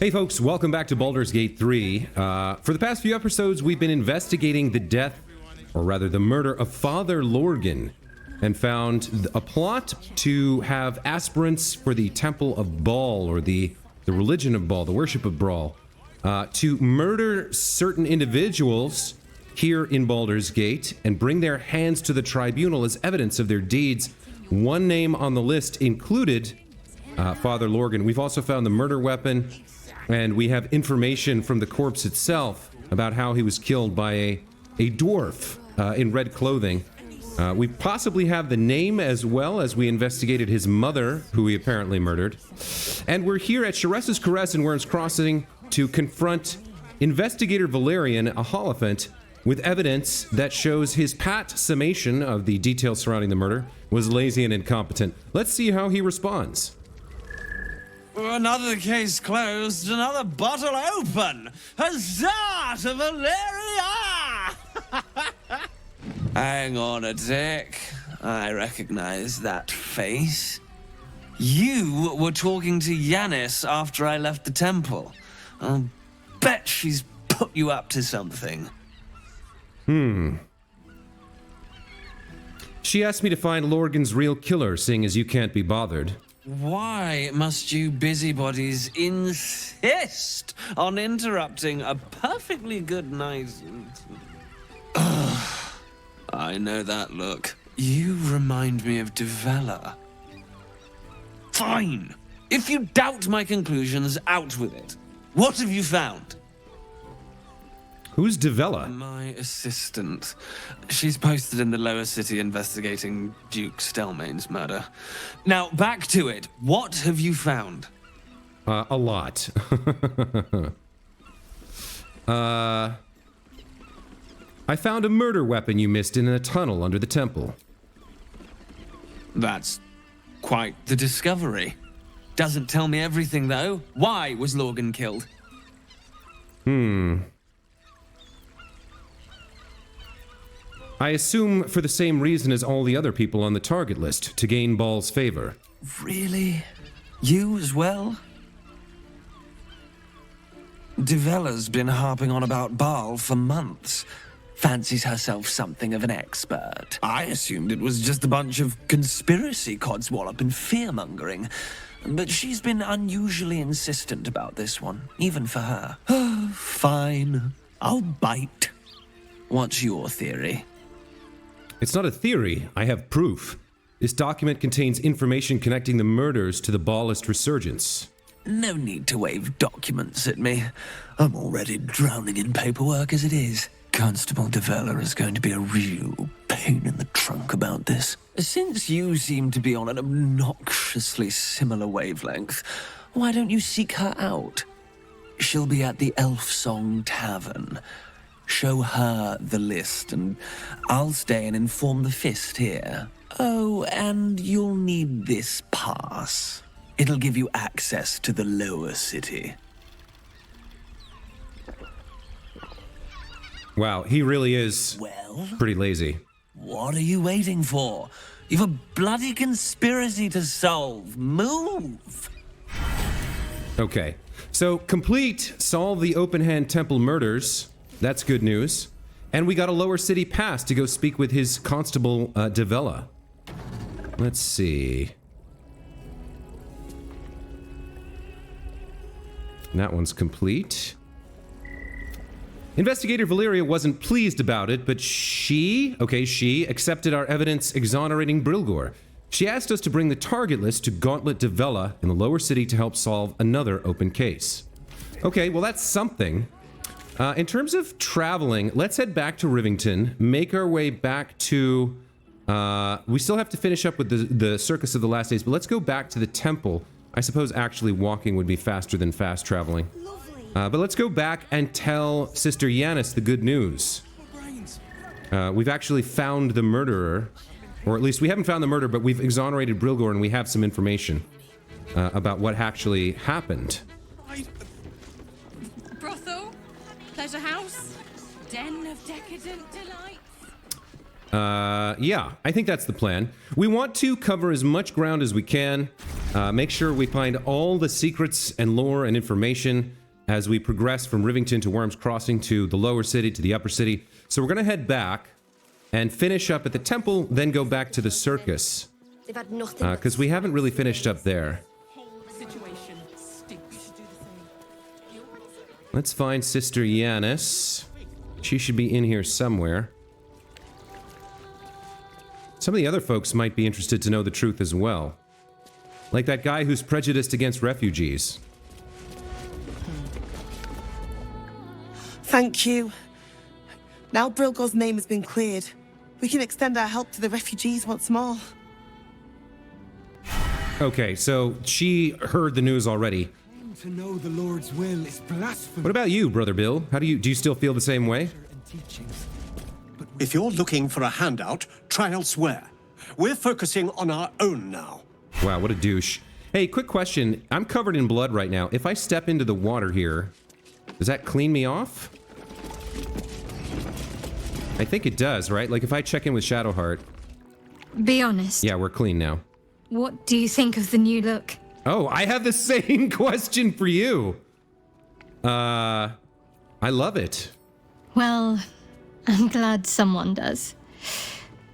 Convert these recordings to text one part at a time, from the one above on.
Hey folks, welcome back to Baldur's Gate 3. For the past few episodes, we've been investigating the death, or rather the murder of Father Lorgan, and found a plot to have aspirants for the Temple of Baal, or the religion of Baal, the worship of Baal, to murder certain individuals here in Baldur's Gate and bring their hands to the tribunal as evidence of their deeds. One name on the list included Father Lorgan. We've also found the murder weapon, and we have information from the corpse itself about how he was killed by a dwarf in red clothing. We possibly have the name as well, as we investigated his mother, who he apparently murdered. And we're here at Sharessa's Caress in Wern's Crossing to confront investigator Valerian, a Holophant, with evidence that shows his pat summation of the details surrounding the murder was lazy and incompetent. Let's see how he responds. Another case closed, another bottle open. Huzzah to Valeria! Hang on a tick. I recognize that face. You were talking to Yanis after I left the temple. I'll bet she's put you up to something. She asked me to find Lorgan's real killer, seeing as you can't be bothered. Why must you busybodies insist on interrupting a perfectly good night? I know that look. You remind me of Devella. Fine. If you doubt my conclusions, out with it. What have you found? Who's Devella? My assistant. She's posted in the lower city investigating Duke Stelmane's murder. Now, back to it. What have you found? A lot. I found a murder weapon you missed in a tunnel under the temple. That's quite the discovery. Doesn't tell me everything, though. Why was Lorgan killed? I assume for the same reason as all the other people on the target list, to gain Baal's favor. Really? You as well? Devella's been harping on about Baal for months. Fancies herself something of an expert. I assumed it was just a bunch of conspiracy codswallop and fear-mongering. But she's been unusually insistent about this one, even for her. Fine. I'll bite. What's your theory? It's not a theory, I have proof. This document contains information connecting the murders to the Baalist resurgence. No need to wave documents at me. I'm already drowning in paperwork as it is. Constable Devella is going to be a real pain in the trunk about this. Since you seem to be on an obnoxiously similar wavelength, why don't you seek her out? She'll be at the Elf Song Tavern. Show her the list, and I'll stay and inform the Fist here. Oh, and you'll need this pass. It'll give you access to the lower city. Wow, he really is pretty lazy. What are you waiting for? You've a bloody conspiracy to solve. Move! Okay, so complete solve the open hand temple murders. That's good news. And we got a lower city pass to go speak with his constable, Devella. Let's see. That one's complete. Investigator Valeria wasn't pleased about it, but she accepted our evidence exonerating Brilgor. She asked us to bring the target list to Gauntlet Devella in the lower city to help solve another open case. Okay, well that's something. In terms of traveling, let's head back to Rivington, make our way back to... we still have to finish up with the Circus of the Last Days, but let's go back to the temple. I suppose actually walking would be faster than fast traveling. But let's go back and tell Sister Yanis the good news. We've actually found the murderer, or at least we haven't found the murderer, but we've exonerated Brilgor and we have some information about what actually happened. Brothel? Pleasure house? Den of decadent delights? Yeah, I think that's the plan. We want to cover as much ground as we can. Make sure we find all the secrets and lore and information as we progress from Rivington to Worms Crossing to the lower city to the upper city. So we're going to head back and finish up at the temple, then go back to the circus. Because we haven't really finished up there. Let's find Sister Yanis. She should be in here somewhere. Some of the other folks might be interested to know the truth as well. Like that guy who's prejudiced against refugees. Thank you. Now Brilgo's name has been cleared. We can extend our help to the refugees once more. Okay, so she heard the news already. To know the Lord's will is blasphemy. What about you, Brother Bill? Do you still feel the same way? If you're looking for a handout, try elsewhere. We're focusing on our own now. Wow, what a douche. Hey, quick question. I'm covered in blood right now. If I step into the water here, does that clean me off? I think it does, right? Like if I check in with Shadowheart. Be honest. Yeah, we're clean now. What do you think of the new look? Oh, I have the same question for you. I love it. Well, I'm glad someone does.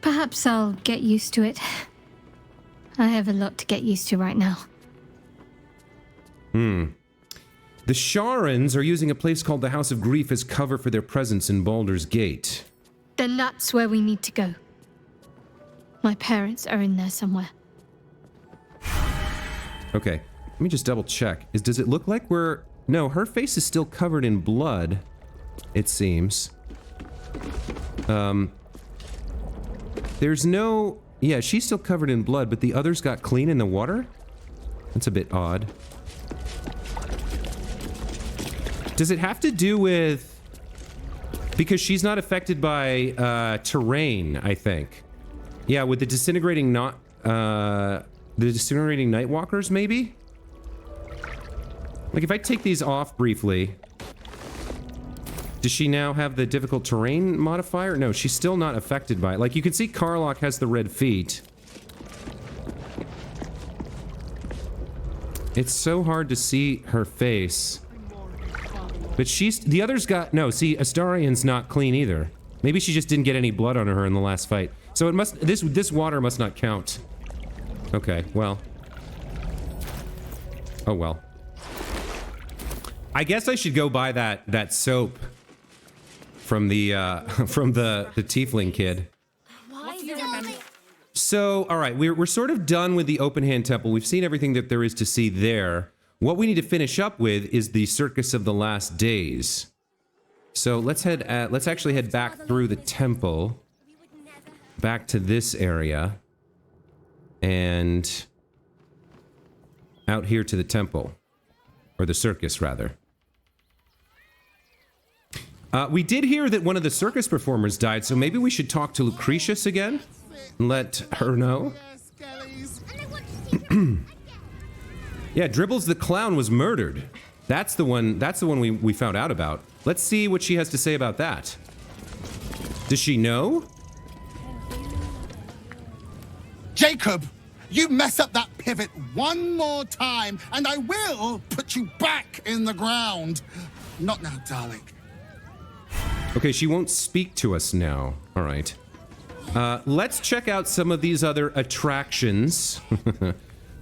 Perhaps I'll get used to it. I have a lot to get used to right now. The Sharans are using a place called the House of Grief as cover for their presence in Baldur's Gate. Then that's where we need to go. My parents are in there somewhere. Okay, let me just double check. Does it look like we're... No, her face is still covered in blood, it seems. There's no... Yeah, she's still covered in blood, but the others got clean in the water? That's a bit odd. Does it have to do with... Because she's not affected by terrain, I think. Yeah, with the disintegrating not... The disintegrating Nightwalkers, maybe? Like, if I take these off briefly... Does she now have the difficult terrain modifier? No, she's still not affected by it. Like, you can see Karlach has the red feet. It's so hard to see her face. But she's... The others got... No, see, Astarian's not clean either. Maybe she just didn't get any blood on her in the last fight. So it must... This water must not count. Okay, well. Oh, well. I guess I should go buy that soap from the tiefling kid. So, all right, we're sort of done with the open hand temple. We've seen everything that there is to see there. What we need to finish up with is the Circus of the Last Days. So let's actually head back through the temple, back to this area, and out here to the temple, or the circus rather. We did hear that one of the circus performers died, so maybe we should talk to Lucretius again and let her know. Yeah, Dribbles the Clown was murdered. That's the one we found out about. Let's see what she has to say about that. Does she know? Jacob, you mess up that pivot one more time, and I will put you back in the ground. Not now, darling. Okay, she won't speak to us now. All right. Let's check out some of these other attractions.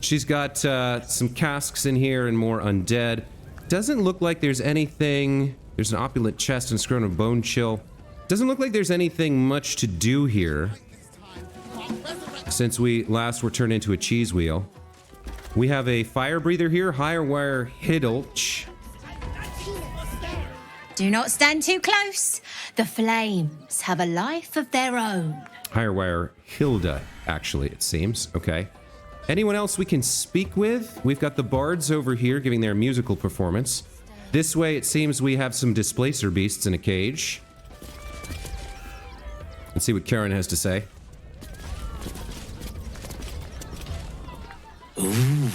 She's got some casks in here and more undead. Doesn't look like there's anything... There's an opulent chest and scrotum bone chill. Doesn't look like there's anything much to do here, since we last were turned into a cheese wheel. We have a fire breather here, Hirewire Hidulch. Do not stand too close. The flames have a life of their own. Hirewire Hilda, actually, it seems. Okay. Anyone else we can speak with? We've got the bards over here giving their musical performance. This way, it seems we have some displacer beasts in a cage. Let's see what Karen has to say. Ooh,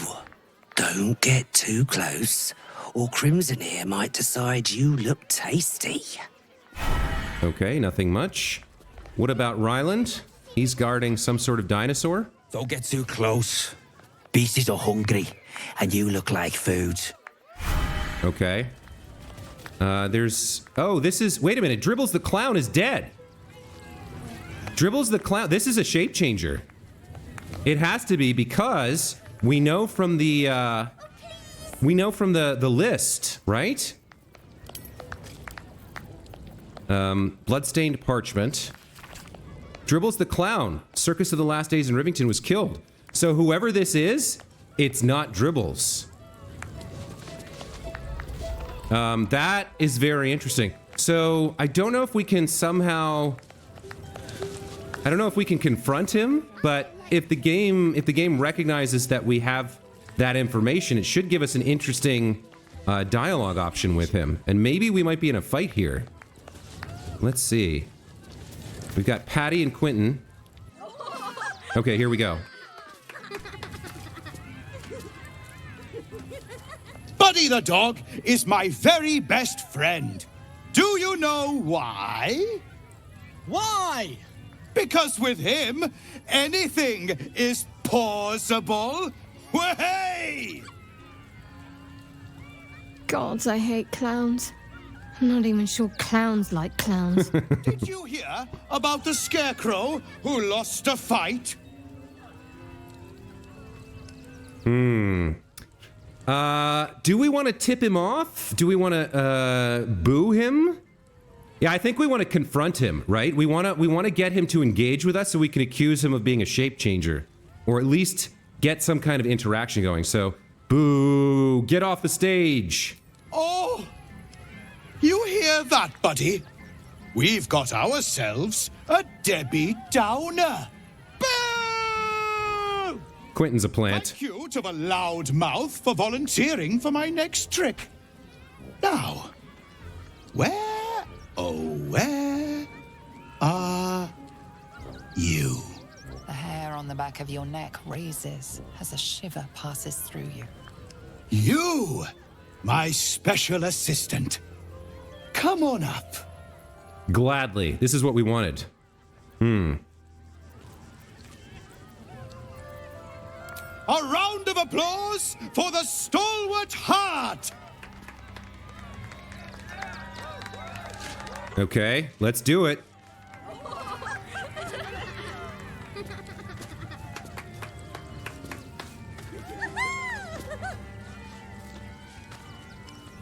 don't get too close, or Crimson here might decide you look tasty. Okay, nothing much. What about Ryland? He's guarding some sort of dinosaur. Don't get too close. Beasties are hungry, and you look like food. Okay. Oh, this is... Wait a minute. Dribbles the Clown is dead. Dribbles the Clown... This is a shape changer. It has to be because we know from the... the list, right? Bloodstained parchment. Dribbles the Clown. Circus of the Last Days in Rivington was killed. So whoever this is, it's not Dribbles. That is very interesting. So I don't know if we can somehow... I don't know if we can confront him, but if the game recognizes that we have that information, it should give us an interesting dialogue option with him. And maybe we might be in a fight here. Let's see. We've got Patty and Quentin. Okay, here we go. Buddy the dog is my very best friend. Do you know why? Why? Because with him, anything is possible. Way! Gods, I hate clowns. I'm not even sure clowns like clowns. Did you hear about the scarecrow who lost a fight? Do we want to tip him off? Do we want to boo him? Yeah, I think we want to confront him, right? We want to get him to engage with us so we can accuse him of being a shape changer, or at least get some kind of interaction going. So, boo! Get off the stage. Oh, you hear that, buddy? We've got ourselves a Debbie Downer. Boo! Quentin's a plant. Thank you to the loud mouth for volunteering for my next trick. Now, where, oh, where are you? The hair on the back of your neck raises as a shiver passes through you. You, my special assistant. Come on up. Gladly. This is what we wanted. A round of applause for the stalwart heart. Okay, let's do it.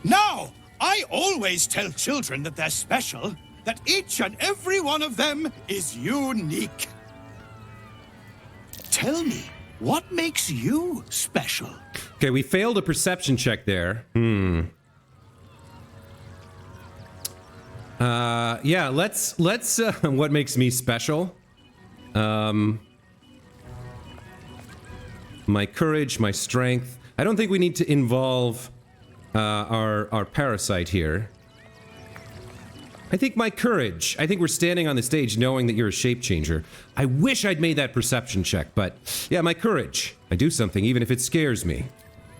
Now, I always tell children that they're special, that each and every one of them is unique. Tell me, what makes you special? Okay, we failed a perception check there. Yeah, let's what makes me special? My courage, my strength. I don't think we need to involve our parasite here. I think my courage. I think we're standing on the stage knowing that you're a shape changer. I wish I'd made that perception check, but yeah, my courage. I do something even if it scares me.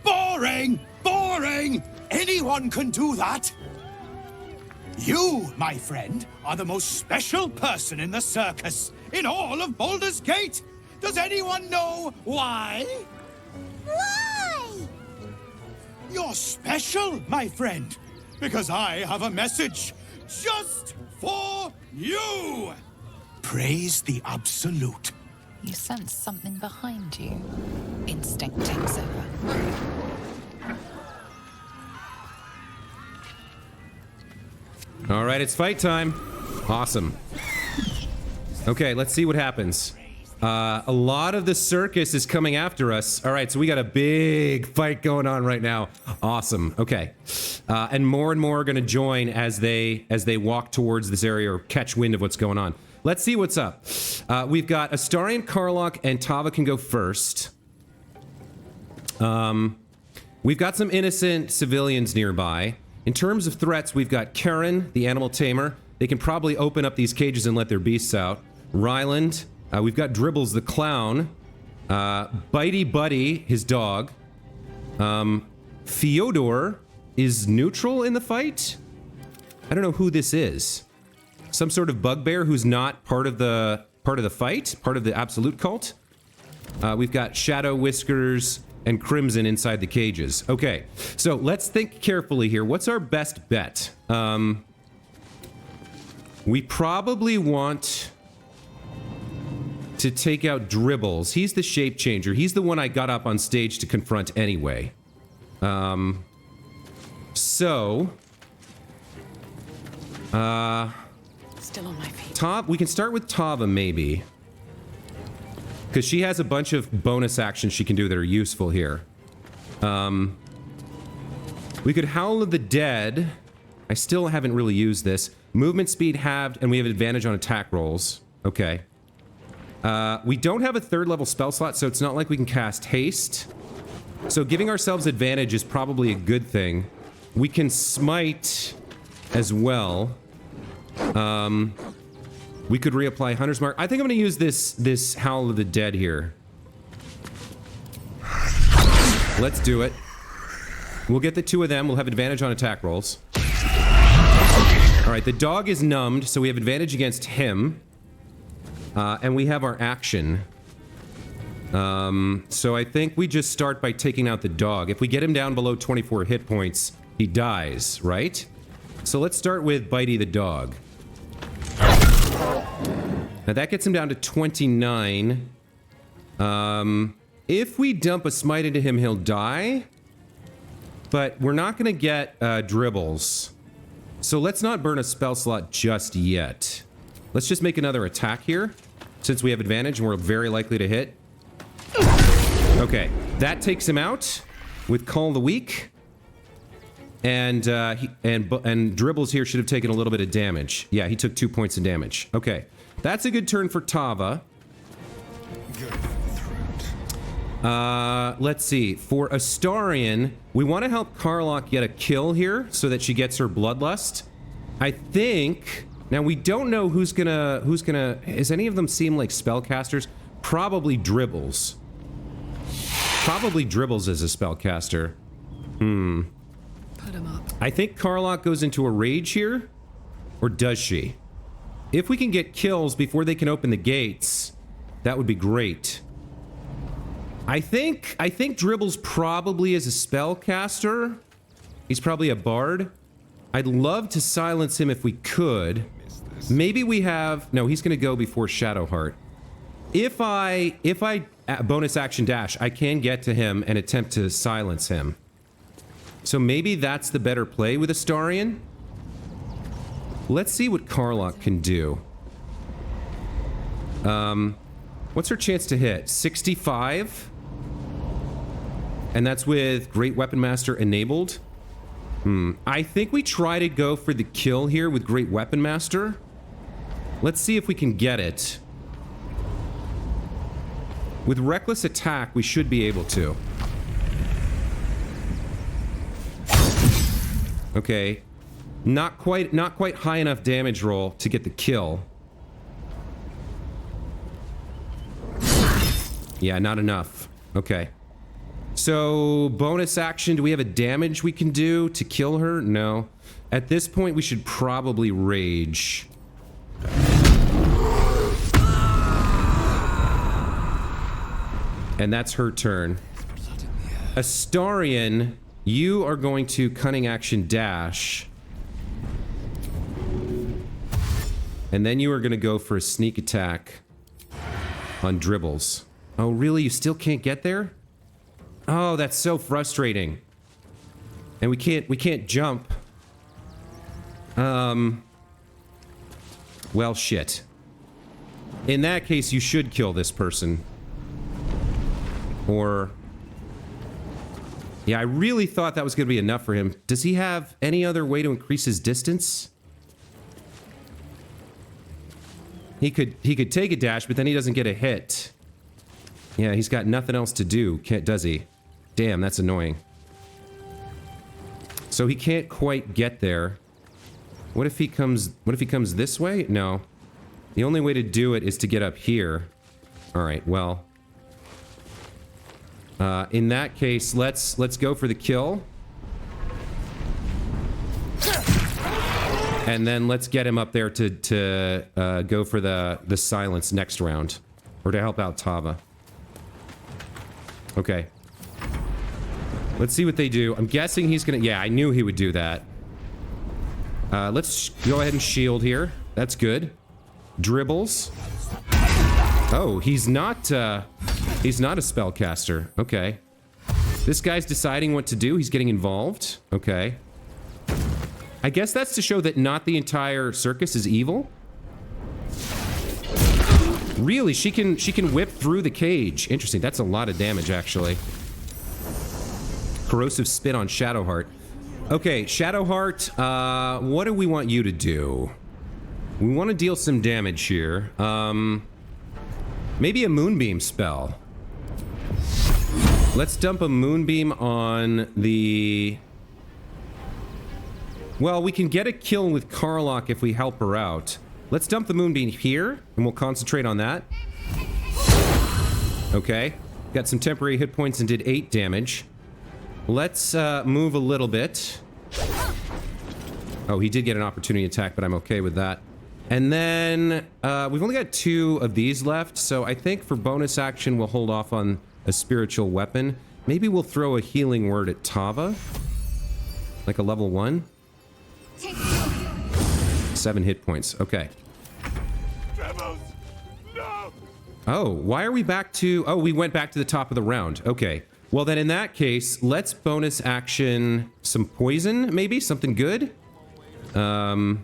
Boring! Boring! Anyone can do that. You, my friend, are the most special person in the circus, in all of Baldur's Gate. Does anyone know why? Why? You're special, my friend, because I have a message just for you. Praise the Absolute. You sense something behind you. Instinct takes over. All right, it's fight time. Awesome. Okay, let's see what happens. A lot of the circus is coming after us. All right, so we got a big fight going on right now. Awesome. Okay, and more are going to join as they walk towards this area or catch wind of what's going on. Let's see what's up. We've got Astarion, Karlach, and Tava can go first. We've got some innocent civilians nearby. In terms of threats, we've got Karen, the animal tamer. They can probably open up these cages and let their beasts out. Ryland. We've got Dribbles the Clown. Bitey Buddy, his dog. Fyodor is neutral in the fight. I don't know who this is. some sort of bugbear who's not part of the fight, part of the absolute cult. We've got Shadow, Whiskers, and Crimson inside the cages. Okay, so let's think carefully here. What's our best bet? We probably want to take out Dribbles. He's the shape changer. He's the one I got up on stage to confront anyway. So Still on my feet. we can start with Tava, maybe. Because she has a bunch of bonus actions she can do that are useful here. We could Howl of the Dead. I still haven't really used this. Movement speed halved, and we have advantage on attack rolls. Okay. We don't have a 3rd level spell slot, so it's not like we can cast haste. So giving ourselves advantage is probably a good thing. We can smite as well. We could reapply Hunter's Mark. I think I'm going to use this Howl of the Dead here. Let's do it. We'll get the 2 of them. We'll have advantage on attack rolls. All right, the dog is numbed, so we have advantage against him. And we have our action. So I think we just start by taking out the dog. If we get him down below 24 hit points, he dies, right? So let's start with Bitey the dog. Now that gets him down to 29. If we dump a smite into him, he'll die. But we're not going to get Dribbles. So let's not burn a spell slot just yet. Let's just make another attack here, since we have advantage and we're very likely to hit. Okay, that takes him out with Call the Weak. And Dribbles here should have taken a little bit of damage. Yeah, he took 2 points of damage. Okay, that's a good turn for Tava. Let's see. For Astarion, we want to help Karlach get a kill here so that she gets her bloodlust. I think... Now, we don't know who's gonna... Does any of them seem like spellcasters? Probably Dribbles. Probably Dribbles as a spellcaster. Put him up. I think Karlach goes into a rage here. Or does she? If we can get kills before they can open the gates, that would be great. I think Dribbles probably is a spellcaster. He's probably a bard. I'd love to silence him if we could. Maybe we have... No, he's going to go before Shadowheart. If I bonus action dash, I can get to him and attempt to silence him. So maybe that's the better play with Astarion. Let's see what Karlach can do. What's her chance to hit? 65? And that's with Great Weapon Master enabled? I think we try to go for the kill here with Great Weapon Master. Let's see if we can get it. With Reckless Attack, we should be able to. Okay. Not quite high enough damage roll to get the kill. Yeah, not enough. Okay. So, bonus action, do we have a damage we can do to kill her? No. At this point, we should probably rage. And that's her turn. Astarion, you are going to cunning action dash. And then you are going to go for a sneak attack on Dribbles. Oh, really? You still can't get there? Oh, that's so frustrating. And we can't jump. Well, shit. In that case, you should kill this person. Or... Yeah, I really thought that was going to be enough for him. Does he have any other way to increase his distance? He could take a dash, but then he doesn't get a hit. Yeah, he's got nothing else to do, does he? Damn, that's annoying. So he can't quite get there. What if he comes this way? No. The only way to do it is to get up here. All right, well. In that case, let's go for the kill. And then let's get him up there to go for the silence next round. Or to help out Tava. Okay. Let's see what they do. I'm guessing he's gonna... Yeah, I knew he would do that. Let's go ahead and shield here. That's good. Dribbles. Oh, he's not a spellcaster. Okay. This guy's deciding what to do. He's getting involved. Okay. I guess that's to show that not the entire circus is evil. Really, she can whip through the cage. Interesting. That's a lot of damage, actually. Corrosive spit on Shadowheart. Okay, Shadowheart, what do we want you to do? We want to deal some damage here. Maybe a moonbeam spell. Let's dump a moonbeam on the... Well, we can get a kill with Karlach if we help her out. Let's dump the moonbeam here, and we'll concentrate on that. Okay. Got some temporary hit points and did 8 damage. Let's move a little bit. Oh, he did get an opportunity attack, but I'm okay with that. And then we've only got 2 of these left, so I think for bonus action we'll hold off on a spiritual weapon. Maybe we'll throw a healing word at Tava. Like a level 1. 7 hit points. Okay. No! Oh, why are we back to... Oh, we went back to the top of the round. Okay. Well, then in that case, let's bonus action some poison, maybe? Something good? Well,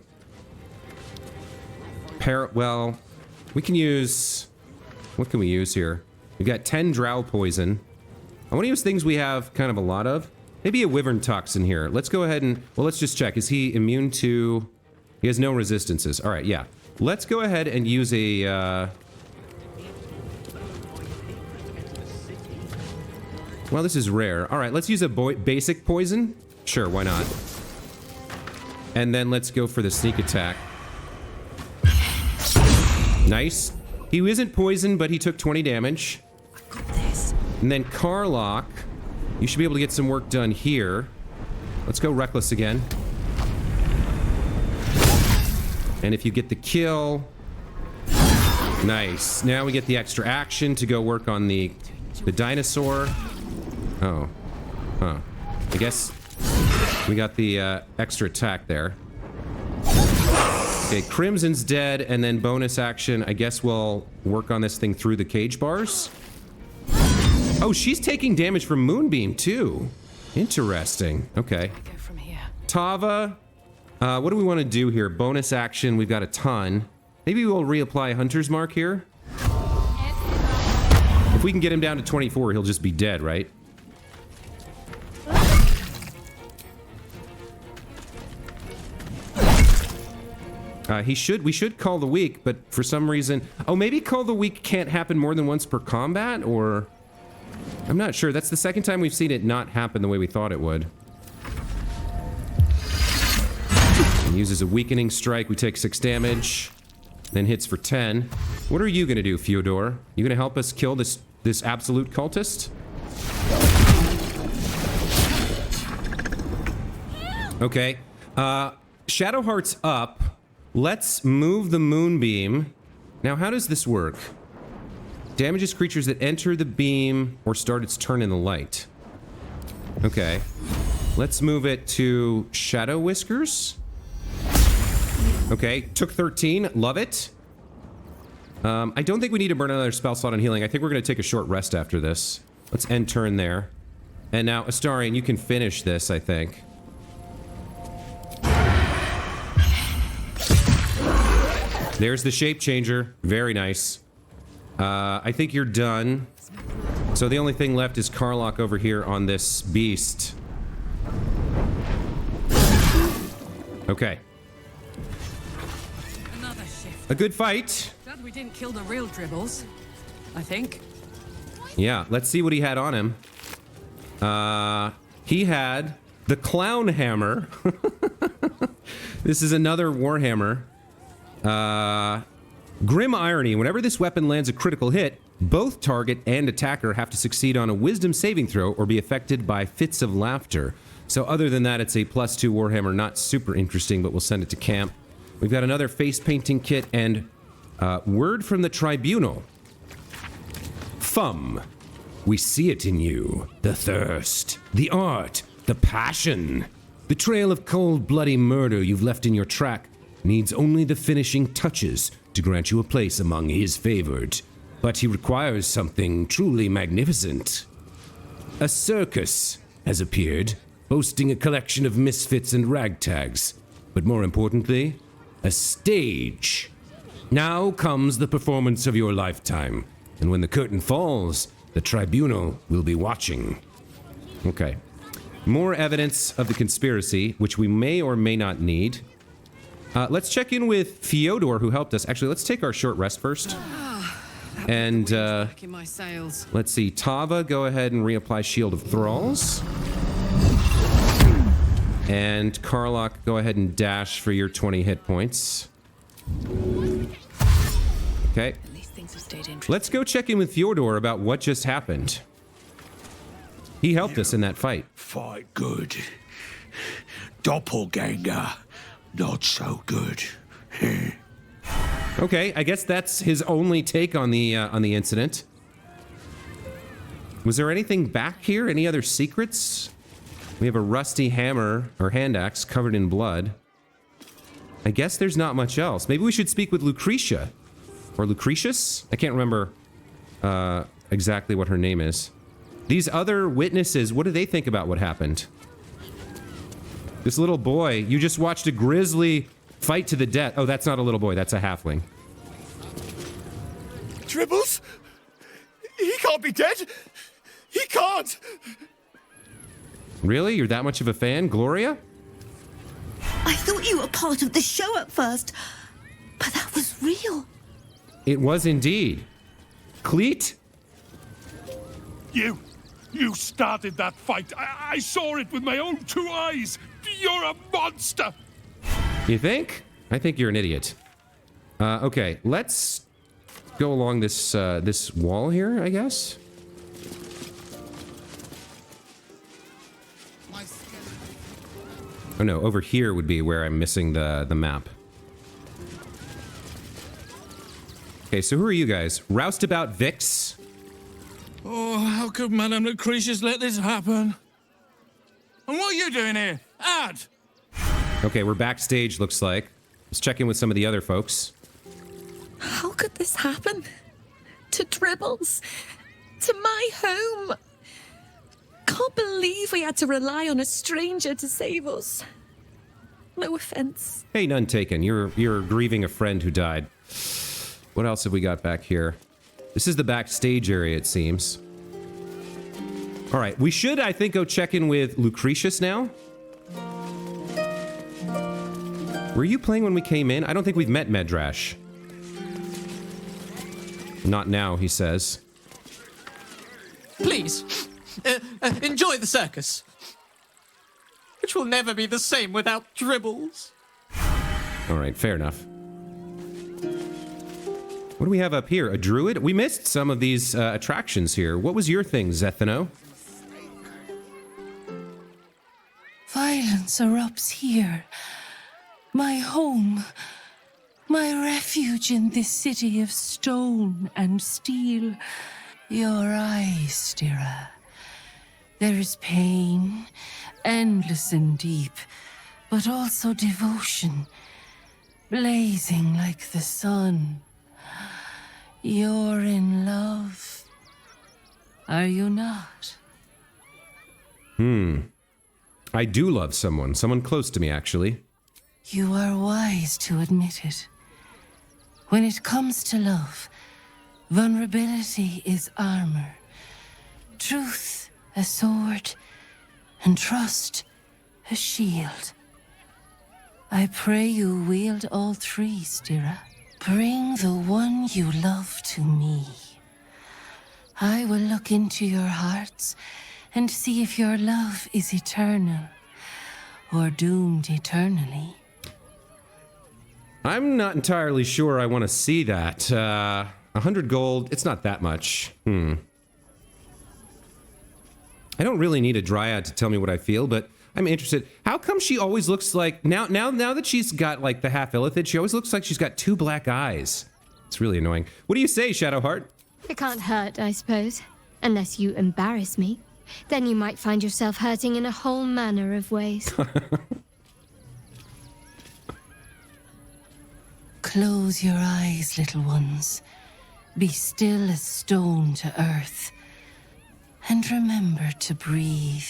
we can use... What can we use here? We've got 10 drow poison. I want to use things we have kind of a lot of. Maybe a wyvern toxin here. Let's go ahead and... Well, let's just check. Is he immune to... He has no resistances. All right, yeah. Let's go ahead and use a... Well, this is rare. All right, let's use a basic poison. Sure, why not? And then let's go for the sneak attack. Nice. He isn't poisoned, but he took 20 damage. And then Karlach, you should be able to get some work done here. Let's go reckless again. And if you get the kill... Nice. Now we get the extra action to go work on the dinosaur. Oh. Huh. I guess we got the extra attack there. Okay, Crimson's dead, and then bonus action, I guess we'll work on this thing through the cage bars. Oh, she's taking damage from Moonbeam, too. Interesting. Okay. Tava, what do we want to do here? Bonus action, we've got a ton. Maybe we'll reapply Hunter's Mark here. If we can get him down to 24, he'll just be dead, right? We should call the weak, but for some reason... Oh, maybe call the weak can't happen more than once per combat, or... I'm not sure. That's the second time we've seen it not happen the way we thought it would. He uses a weakening strike. We take 6 damage. Then hits for 10. What are you gonna do, Fyodor? You gonna help us kill this absolute cultist? Okay. Shadowheart's up. Let's move the moonbeam. Now, how does this work? Damages creatures that enter the beam or start its turn in the light. Okay. Let's move it to Shadow Whiskers. Okay, took 13. Love it. I don't think we need to burn another spell slot on healing. I think we're going to take a short rest after this. Let's end turn there. And now, Astarion, you can finish this, I think. There's the shape changer. Very nice. I think you're done. So the only thing left is Karlach over here on this beast. Okay. A good fight. Glad we didn't kill the real Dribbles, I think. Yeah, let's see what he had on him. He had the clown hammer. This is another warhammer. Grim irony. Whenever this weapon lands a critical hit, both target and attacker have to succeed on a wisdom saving throw or be affected by fits of laughter. So other than that, it's a +2 Warhammer. Not super interesting, but we'll send it to camp. We've got another face painting kit and word from the tribunal. Fum. We see it in you. The thirst, the art, the passion. The trail of cold, bloody murder you've left in your track needs only the finishing touches to grant you a place among his favored. But he requires something truly magnificent. A circus has appeared, boasting a collection of misfits and ragtags. But more importantly, a stage. Now comes the performance of your lifetime. And when the curtain falls, the tribunal will be watching. Okay. More evidence of the conspiracy, which we may or may not need. Let's check in with Fyodor, who helped us. Actually, let's take our short rest first. And let's see. Tava, go ahead and reapply Shield of Thralls. And Karlach, go ahead and dash for your 20 hit points. Okay. Let's go check in with Fyodor about what just happened. He helped us in that fight. Fight good. Doppelganger, not so good. Okay, I guess that's his only take on the incident. Was there anything back here? Any other secrets? We have a rusty hammer or hand axe covered in blood. I guess there's not much else. Maybe we should speak with Lucretia. Or Lucretius? I can't remember exactly what her name is. These other witnesses, what do they think about what happened? This little boy, you just watched a grisly fight to the death. Oh, that's not a little boy, that's a halfling. Dribbles? He can't be dead! He can't! Really? You're that much of a fan? Gloria? I thought you were part of the show at first, but that was real. It was indeed. Cleet? You started that fight. I saw it with my own 2 eyes. You're a monster. You think? I think you're an idiot. Okay, let's go along this this wall here, I guess. Oh no, over here would be where I'm missing the map. Okay, so who are you guys? Roustabout Vix? Oh, how could Madame Lucretius let this happen? And what are you doing here? Ad! Okay, we're backstage, looks like. Let's check in with some of the other folks. How could this happen? To Dribbles? To my home? Can't believe we had to rely on a stranger to save us. No offense. Hey, none taken. You're grieving a friend who died. What else have we got back here? This is the backstage area, it seems. All right, we should, I think, go check in with Lucretius now. Were you playing when we came in? I don't think we've met Medrash. Not now, he says. Please, enjoy the circus. Which will never be the same without Dribbles. All right, fair enough. What do we have up here? A druid? We missed some of these attractions here. What was your thing, Zethano? Violence erupts here. My home. My refuge in this city of stone and steel. Your eyes, Stira. There is pain, endless and deep, but also devotion, blazing like the sun. You're in love. Are you not? I do love someone close to me, actually. You are wise to admit it. When it comes to love, vulnerability is armor, truth a sword, and trust a shield. I pray you wield all three, Stira. Bring the one you love to me. I will look into your hearts and see if your love is eternal or doomed eternally. I'm not entirely sure I want to see that. 100 gold, it's not that much. I don't really need a dryad to tell me what I feel, but I'm interested. How come she always looks like now that she's got like the half illithid, she always looks like she's got 2 black eyes. It's really annoying. What do you say, Shadowheart? It can't hurt, I suppose. Unless you embarrass me. Then you might find yourself hurting in a whole manner of ways. Close your eyes, little ones. Be still as stone to earth. And remember to breathe.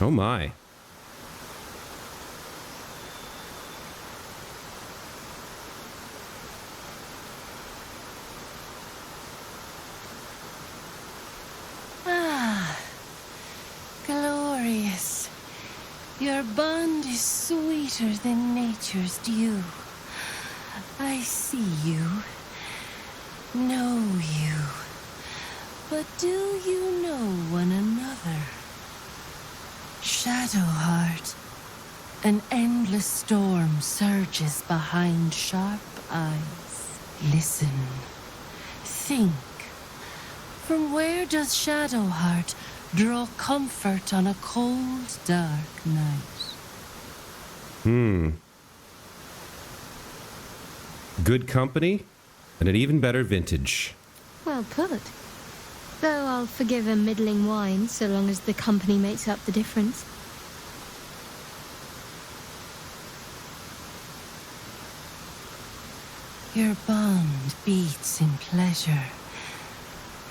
Oh my. Ah, glorious. Your bond is sweeter than nature's dew. I see you, know you. But do you know one another? Shadowheart, an endless storm surges behind sharp eyes. Listen, think. From where does Shadowheart draw comfort on a cold, dark night? Good company and an even better vintage. Well put. Though I'll forgive a middling wine so long as the company makes up the difference. Your bond beats in pleasure.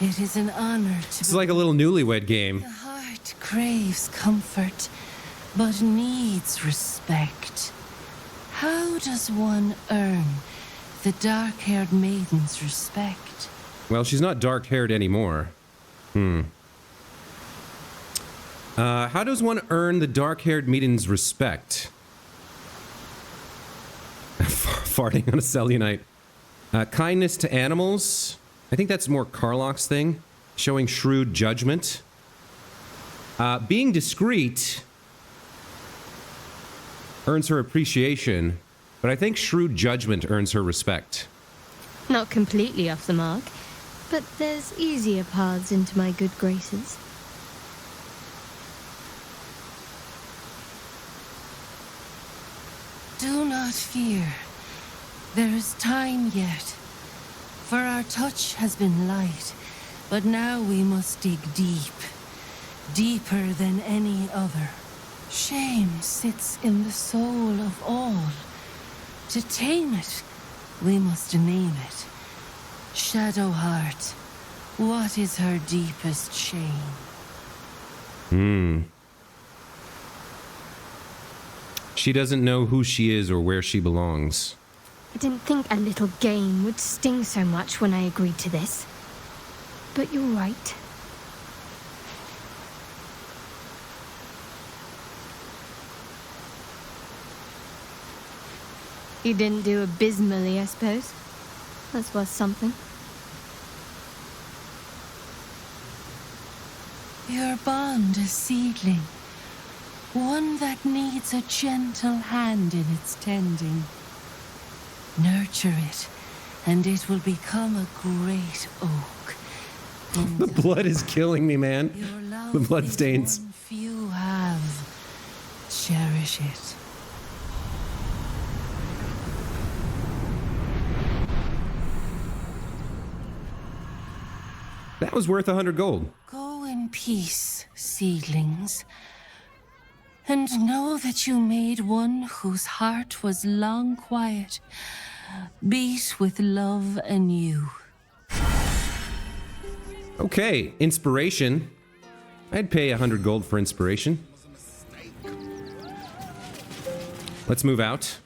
It is an honor to It's like a little newlywed game. The heart craves comfort, but needs respect. How does one earn the dark-haired maiden's respect? Well, she's not dark-haired anymore. How does one earn the dark-haired maiden's respect? Farting on a cellulite. Kindness to animals. I think that's more Karlach's thing. Showing shrewd judgment. Being discreet earns her appreciation, but I think shrewd judgment earns her respect. Not completely off the mark, but there's easier paths into my good graces. Do not fear. There is time yet. For our touch has been light, but now we must dig deep. Deeper than any other. Shame sits in the soul of all. To tame it, we must name it. Shadowheart, what is her deepest shame? She doesn't know who she is or where she belongs. I didn't think a little game would sting so much when I agreed to this. But you're right. You didn't do abysmally, I suppose. That's worth something. Your bond a seedling. One that needs a gentle hand in its tending. Nurture it, and it will become a great oak. The blood is killing me, man. The blood stains. Few have. Cherish it. That was worth 100 gold. Go in peace, seedlings. And know that you made one whose heart was long quiet, beat with love anew. Okay, inspiration. I'd pay 100 gold for inspiration. Let's move out.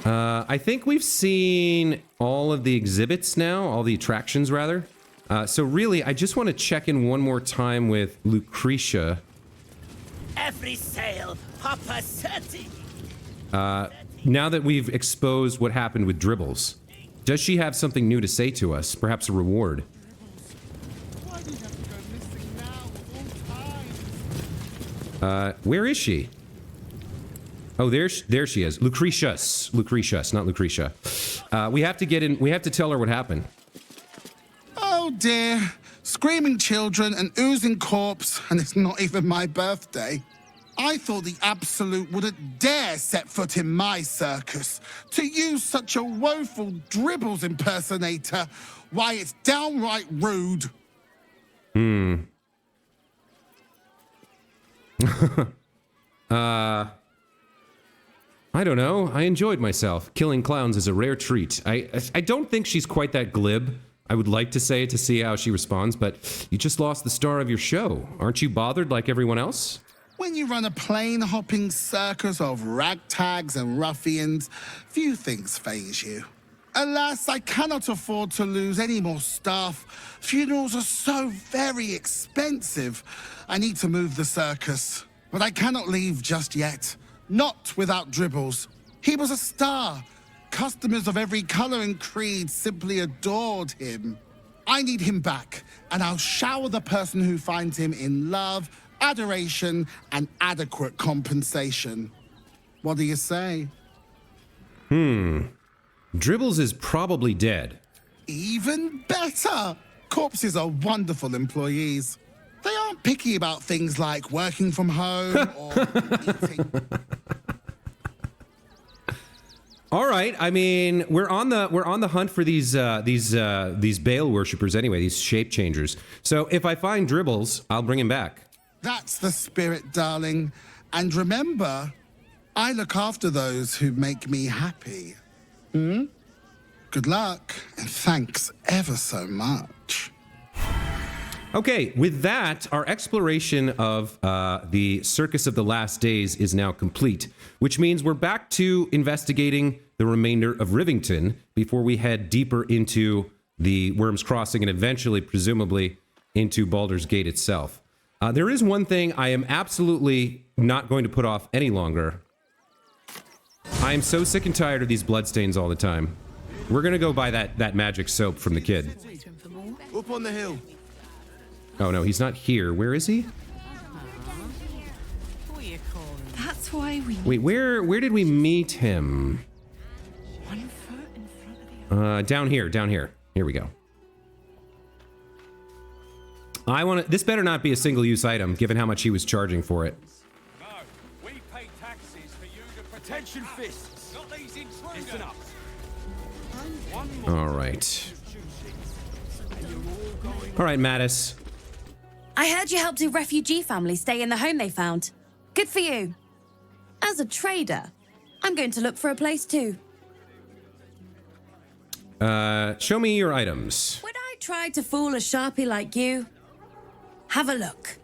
I think we've seen all of the exhibits now, all the attractions rather. So really, I just want to check in one more time with Lucretia. Every sail, Papa 30. Now that we've exposed what happened with Dribbles, does she have something new to say to us? Perhaps a reward? Where is she? Oh, there she is. Lucretius, not Lucretia. We have to get in. We have to tell her what happened. Oh dear. Screaming children, an oozing corpse, and it's not even my birthday. I thought the Absolute wouldn't dare set foot in my circus. To use such a woeful Dribbles impersonator, why, it's downright rude. I don't know. I enjoyed myself. Killing clowns is a rare treat. I don't think she's quite that glib. I would like to say it to see how she responds, but you just lost the star of your show. Aren't you bothered like everyone else? When you run a plane-hopping circus of ragtags and ruffians, few things faze you. Alas, I cannot afford to lose any more staff. Funerals are so very expensive. I need to move the circus, but I cannot leave just yet. Not without Dribbles. He was a star. Customers of every color and creed simply adored him. I need him back, and I'll shower the person who finds him in love, adoration, and adequate compensation. What do you say? Dribbles is probably dead. Even better! Corpses are wonderful employees. They aren't picky about things like working from home or eating. All right. I mean, we're on the hunt for these Baal worshippers anyway, these shape changers. So if I find Dribbles, I'll bring him back. That's the spirit, darling. And remember, I look after those who make me happy. Good luck, and thanks ever so much. Okay, with that, our exploration of the Circus of the Last Days is now complete, which means we're back to investigating the remainder of Rivington before we head deeper into the Worm's Crossing and eventually, presumably, into Baldur's Gate itself. There is one thing I am absolutely not going to put off any longer. I am so sick and tired of these bloodstains all the time. We're gonna go buy that magic soap from the kid. Up on the hill. Oh no, he's not here. Where is he? That's why we... Wait, where did we meet him? Down here. Here we go. This better not be a single-use item, given how much he was charging for it. No, we pay taxes for you to protection fists, not these intruders. Listen up. All right. All right, Mattis. I heard you helped a refugee family stay in the home they found. Good for you. As a trader, I'm going to look for a place too. Show me your items. Would I try to fool a sharpie like you? Have a look.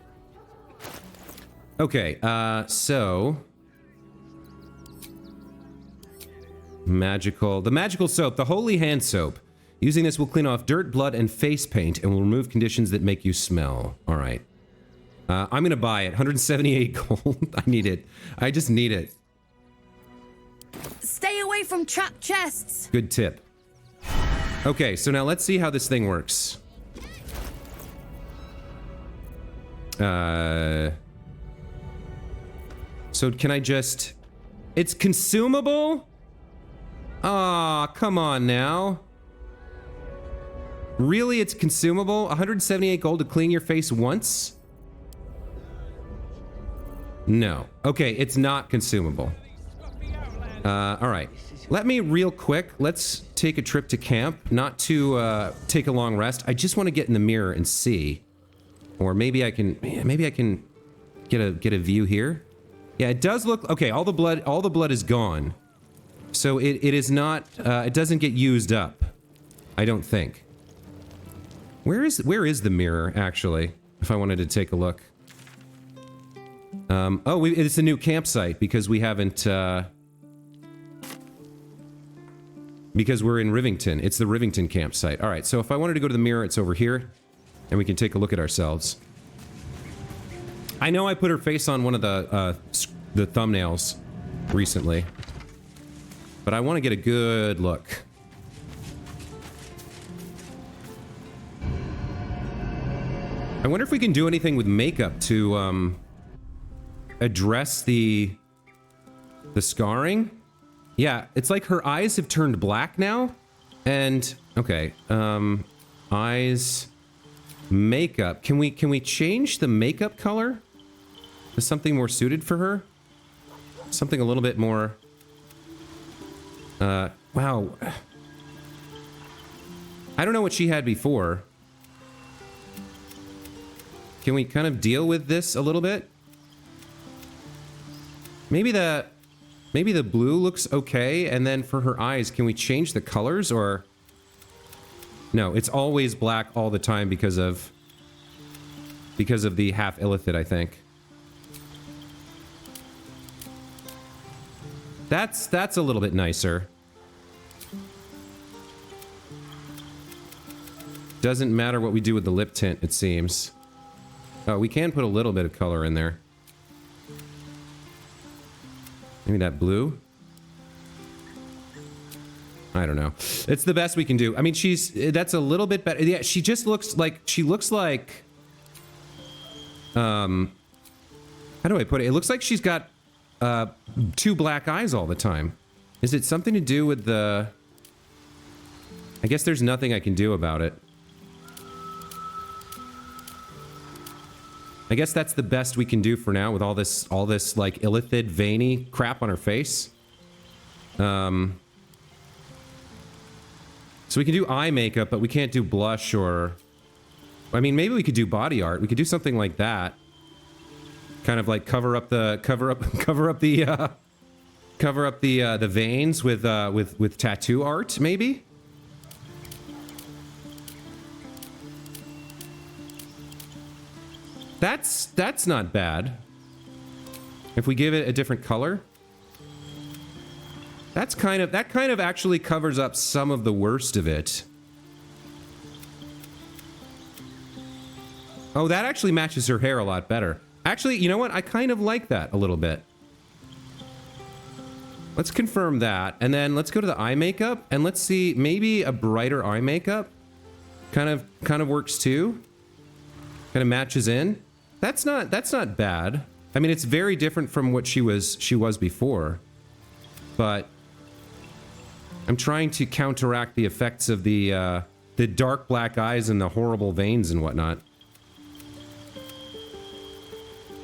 Okay, so... the magical soap, the holy hand soap. Using this will clean off dirt, blood, and face paint and will remove conditions that make you smell. All right. I'm gonna buy it. 178 gold. I need it. I just need it. Stay away from trapped chests. Good tip. Okay, so now let's see how this thing works. So can I just... It's consumable? Aw, come on now. Really, it's consumable? 178 gold to clean your face once? No. Okay, it's not consumable. Alright. Let me real quick, let's take a trip to camp. Not to take a long rest. I just want to get in the mirror and see. Or maybe I can get a view here. Yeah, it does look okay, all the blood is gone. So it is not it doesn't get used up. I don't think. Where is the mirror, actually, if I wanted to take a look? It's a new campsite because we haven't, because we're in Rivington. It's the Rivington campsite. All right, so if I wanted to go to the mirror, it's over here, and we can take a look at ourselves. I know I put her face on one of the thumbnails recently, but I want to get a good look. I wonder if we can do anything with makeup to address the scarring. Yeah, it's like her eyes have turned black now. And okay, eyes, makeup. Can we change the makeup color to something more suited for her? Something a little bit more wow. I don't know what she had before. Can we kind of deal with this a little bit? Maybe the blue looks okay, and then for her eyes, can we change the colors, or... No, it's always black all the time because of the half illithid, I think. That's a little bit nicer. Doesn't matter what we do with the lip tint, it seems. Oh, we can put a little bit of color in there. Maybe that blue? I don't know. It's the best we can do. I mean, that's a little bit better. Yeah, she just looks like, how do I put it? It looks like she's got, 2 black eyes all the time. Is it something to do with the... I guess there's nothing I can do about it. I guess that's the best we can do for now with all this like illithid veiny crap on her face. So we can do eye makeup, but we can't do blush or... I mean, maybe we could do body art. We could do something like that. Kind of like cover up the veins with tattoo art, maybe. That's not bad. If we give it a different color. That kind of actually covers up some of the worst of it. Oh, that actually matches her hair a lot better. Actually, you know what? I kind of like that a little bit. Let's confirm that, and then let's go to the eye makeup, and let's see, maybe a brighter eye makeup kind of works too. Kind of matches in. That's not bad. I mean, it's very different from what she was before. But I'm trying to counteract the effects of the dark black eyes and the horrible veins and whatnot.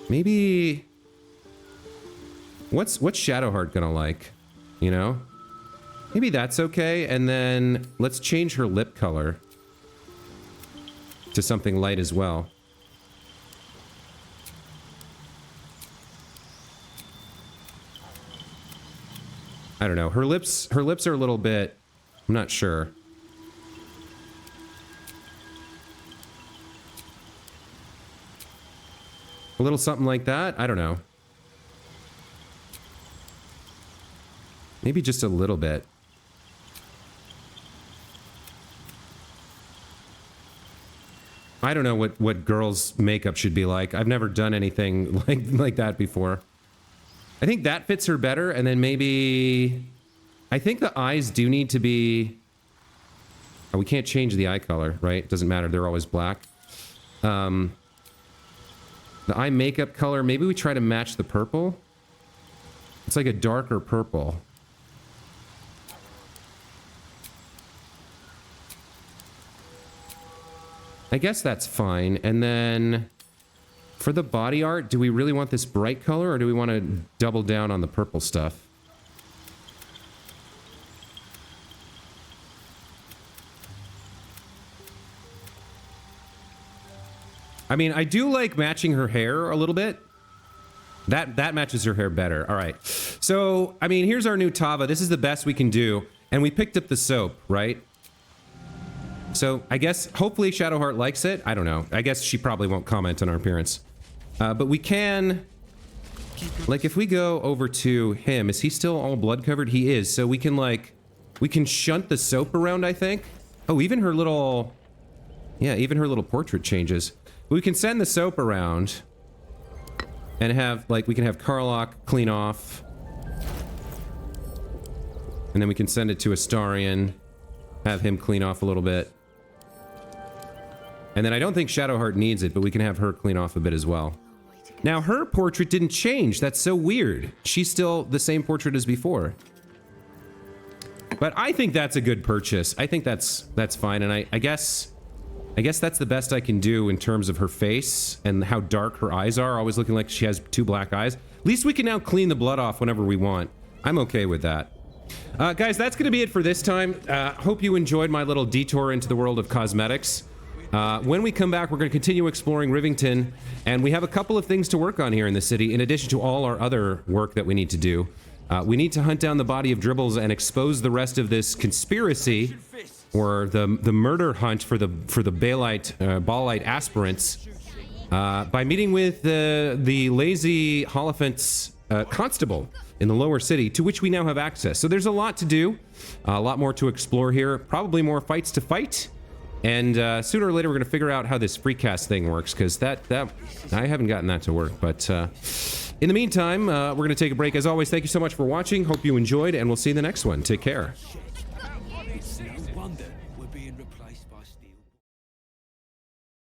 Maybe... What's Shadowheart gonna like? You know? Maybe that's okay, and then let's change her lip color to something light as well. I don't know. Her lips are a little bit... I'm not sure. A little something like that? I don't know. Maybe just a little bit. I don't know what girls' makeup should be like. I've never done anything like that before. I think that fits her better, and then maybe... I think the eyes do need to be... Oh, we can't change the eye color, right? Doesn't matter, they're always black. The eye makeup color, maybe we try to match the purple? It's like a darker purple. I guess that's fine, and then... For the body art, do we really want this bright color, or do we want to double down on the purple stuff? I mean, I do like matching her hair a little bit. That matches her hair better. All right. So, I mean, here's our new Tava. This is the best we can do. And we picked up the soap, right? So, I guess, hopefully Shadowheart likes it. I don't know. I guess she probably won't comment on our appearance. But we can... Like, if we go over to him, is he still all blood covered? He is. So we can, like... We can shunt the soap around, I think. Oh, even her little... Yeah, even her little portrait changes. We can send the soap around and have, like, we can have Karlach clean off. And then we can send it to Astarion, have him clean off a little bit. And then I don't think Shadowheart needs it, but we can have her clean off a bit as well. Now, her portrait didn't change. That's so weird. She's still the same portrait as before. But I think that's a good purchase. I think that's fine. And I guess that's the best I can do in terms of her face and how dark her eyes are, always looking like she has 2 black eyes. At least we can now clean the blood off whenever we want. I'm okay with that. Guys, that's going to be it for this time. Hope you enjoyed my little detour into the world of cosmetics. When we come back, we're going to continue exploring Rivington, and we have a couple of things to work on here in the city, in addition to all our other work that we need to do. We need to hunt down the body of Dribbles and expose the rest of this conspiracy, or the murder hunt for the Baalite aspirants, by meeting with the lazy Holophant's constable in the lower city, to which we now have access. So there's a lot to do, a lot more to explore here, probably more fights to fight. And sooner or later, we're going to figure out how this free cast thing works, because that I haven't gotten that to work. But in the meantime, we're going to take a break. As always, thank you so much for watching. Hope you enjoyed, and we'll see you in the next one. Take care.